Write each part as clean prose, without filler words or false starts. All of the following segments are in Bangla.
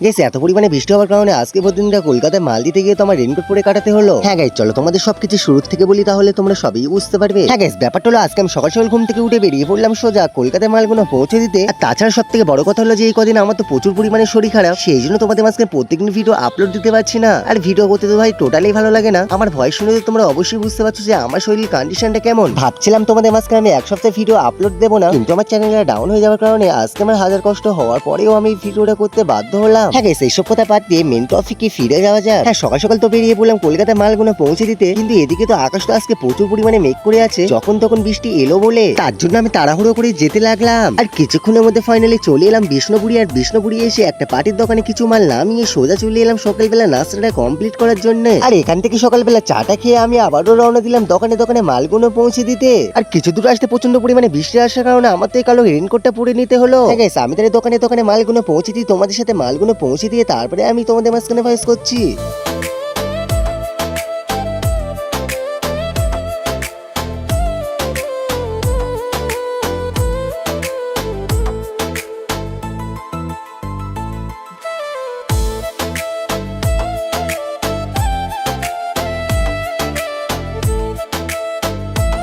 গেছে এত পরিমাণে বৃষ্টি হওয়ার কারণে আজকে প্রতিদিনটা কলকাতায় মাল দিতে গিয়ে তোমার রেনকোট পরে কাটাতে হলো। হ্যাঁ গাইস, চলো তোমাদের সবকিছু শুরু থেকে বলি, তাহলে তোমরা সবই বুঝতে পারবে। হ্যাঁ গাইস, ব্যাপারটা হলো আজকে আমি সকাল সকাল ঘুম থেকে উঠে বেরিয়ে পড়লাম সোজা কলকাতায় মালগুলো পৌঁছে দিতে। আর তাছাড়া সব থেকে বড় কথা হলো যে এই কদিন আমার তো প্রচুর পরিমাণে শরীর খারাপ, সেই জন্য তোমাদের মাঝখানে প্রত্যেকদিন ভিডিও আপলোড দিতে পারছি না। আর ভিডিও করতে তো ভাই টোটালি ভালো লাগে না। আমার ভয়েস শুনে তো তোমরা অবশ্যই বুঝতে পারছো যে আমার শরীরের কন্ডিশনটা কেমন। ভাবছিলাম তোমাদের মাঝখানে আমি এক সপ্তাহ ভিডিও আপলোড দেবো না, কিন্তু আমার চ্যানেলটা ডাউন হয়ে যাওয়ার কারণে আজকে আমার হাজার কষ্ট হওয়ার পরেও আমি ভিডিওটা করতে বাধ্য হলাম। হ্যাঁ গাইস, এইসব কথা বাদ দিয়ে মেন টপিকে ফিরে যাওয়া যাক। হ্যাঁ, সকাল সকাল তো বেরিয়ে পড়লাম কলকাতায় মালগুলো পৌঁছে দিতে, কিন্তু এদিকে তো আকাশ তো আজকে প্রচুর পরিমাণে মেঘ করে আছে, যখন তখন বৃষ্টি এলো বলে তার জন্য আমি তাড়াহুড়ো করে যেতে লাগলাম। আর কিছুক্ষণের মধ্যে ফাইনালি চলে এলাম বিষ্ণুপুরি। আর বিষ্ণুপুরি এসে একটা পার্টির দোকানে কিছু মাল নামিয়ে সোজা চলে এলাম সকালবেলা নাস্তাটা কমপ্লিট করার জন্য। আর এখান থেকে সকালবেলা চাটা খেয়ে আমি আবারও রওনা দিলাম দোকানে দোকানে মালগুলো পৌঁছে দিতে। আর কিছু দূর আসতে প্রচন্ড পরিমাণে বৃষ্টি আসার কারণে আমার তো এই কালো রেনকোটটা পরে নিতে হলো। আমি তাদের দোকানে দোকানে মালগুলো পৌঁছে দিই, তোমাদের সাথে মালগুলো পৌঁছে দিয়ে তারপরে আমি তোমাদের মাঝখানে ভয়েস করছি।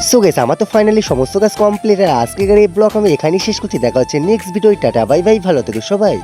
সো গাইস, আমার তো ফাইনালি সমস্ত কাজ কমপ্লিট। আর আজকের এই ব্লগ আমি এখানেই শেষ করছি। দেখা হচ্ছে next video. Tata bye bye, ভালো থেকো সবাই।